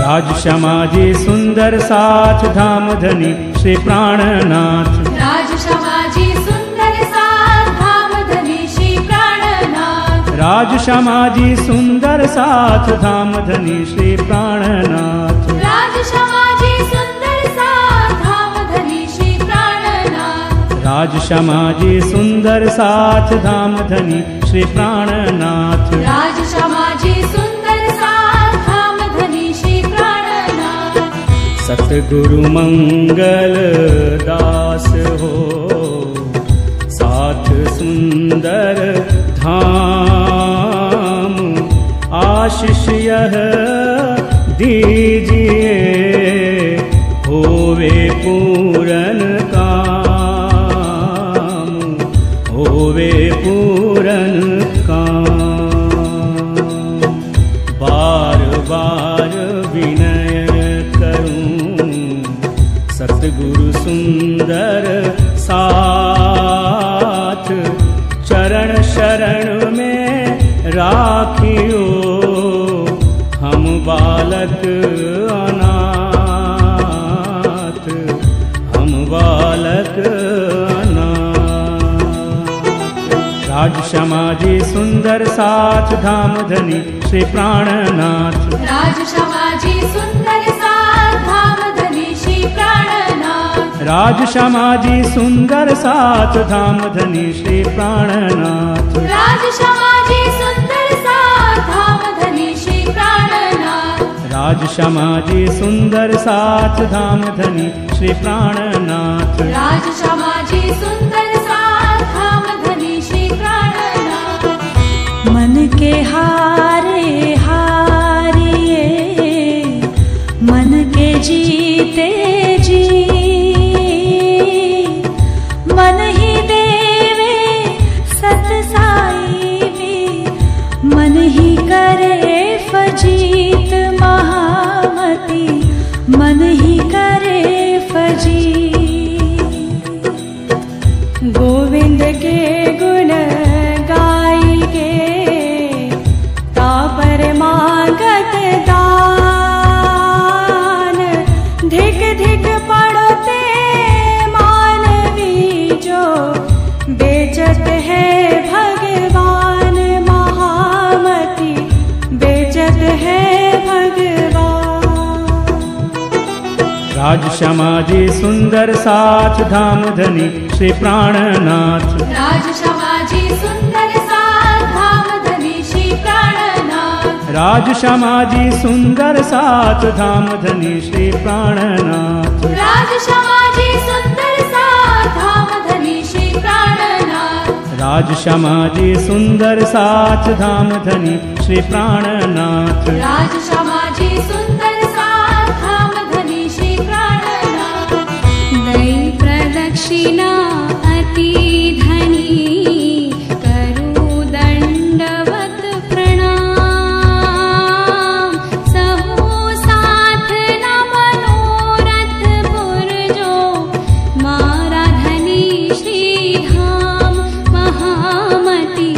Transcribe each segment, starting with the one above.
राज समाजी सुंदर साथ धाम धनी श्री प्राणनाथ। राज समाजी सुंदर साथ धाम धनी श्री प्राणनाथ। राज समाजी सुंदर साथ धाम धनी श्री प्राणनाथ। राज समाजी सुंदर साथ धाम धनी श्री प्राणनाथ। राज समाजी सुंदर साथ धाम धनी श्री प्राणनाथ। राज समाजी सुंदर साथ धाम धनी श्री प्राणनाथ। सतगुरु मंगल दास हो साथ सुंदर धाम, आशीष यह दीजिए होवे पूरन काम, होवे पूरन काम। बार बार विनय करूं सतगुरु सुंदर साथ, चरण शरण में राखियो हम बालक अनाथ, हम बालक अनाथ। राज समाजी सुंदर साथ धाम धनी श्री प्राणनाथ। राज समाजी सुंदर साथ धाम धनी श्री प्राणनाथ। राज समाजी सुंदर साथ धाम धनी श्री प्राणनाथ। राज समाजी सुंदर साथ धाम धनी श्री प्राणनाथ। राज समाजी सुंदर साथ धाम धनी श्री प्राणनाथ। राज समाजी सुंदर साथ धाम धनी श्री प्राणनाथ। मन के हारे हारिए मन के जीते जी, मन ही देवे सत साई में, मन ही करे फजीत महामती, मन ही करे फजीत। गोविंद के गुण गाई के तापर मांगत दान, धिक धिक पड़ते मानवी जो बेचत है भगवान महामती, बेचत है भगवान। राज समाजी सुंदर साथ धाम धनी श्री प्राणनाथ। राज समाजी सुंदर साथ धाम धनी श्री प्राणनाथ। राज समाजी सुंदर साथ धाम धनी श्री प्राणनाथ। राज समाजी सुंदर साथ धाम धनी श्री प्राणनाथ। राज समाजी सुंदर साथ धाम धनी श्री प्राणनाथ। राज समाजी सुंदर साथ धाम धनी श्री प्राणनाथ। दई प्रदक्षिणा अति धनी करू दंडवत प्रणाम, सहु साथ न मनोरथ पुरजो मारा धनी श्री धाम महामती,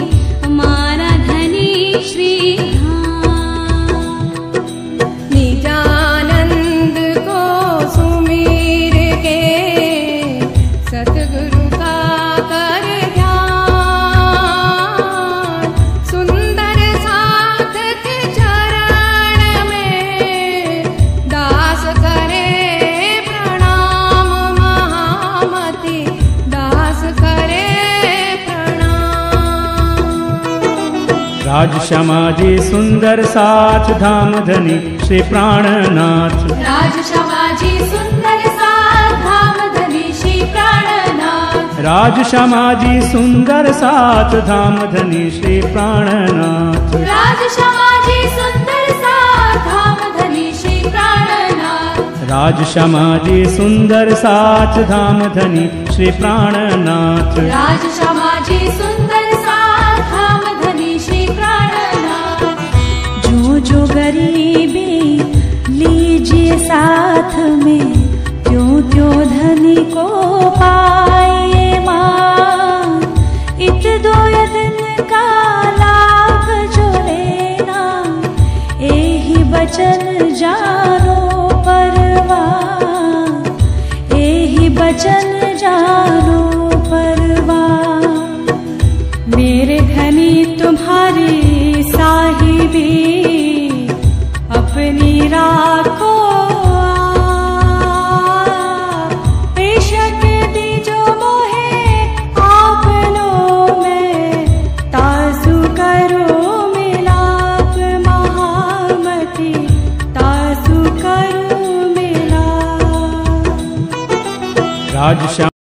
मारा धनी श्री धाम। निजानंद को सुमीर के सतगुरु का कर ध्यान, सुंदर साथ के चरण में दास करे प्रणाम महामती, दास करे प्रणाम। राज समाजी सुंदर साथ धाम धनी श्री प्राणनाथ। राज समाजी सुंदर साथ धाम धनी श्री प्राणनाथ। राज समाजी सुंदर साथ धाम धनी श्री प्राणनाथ। राज समाजी सुंदर साथ धाम धनी श्री प्राणनाथ। राज समाजी सुंदर साथ धाम धनी श्री प्राणनाथ। राज समाजी सुंदर साथ धाम धनी श्री प्राणनाथ। जो जो गरीबी लीजिए साथ में, त्यों त्यों धनी को पाए मान। इत दो दिन का लाभ जो लेना, एही बच बचन जानो परवा, एही बचन जानो परवा। मेरे धनी तुम्हारी साहिबी अपनी राखो, बेशक दीजो मोहे आपनो में, तासु करो मिलाप महामती, तासु करो मिलाप। राजश्याम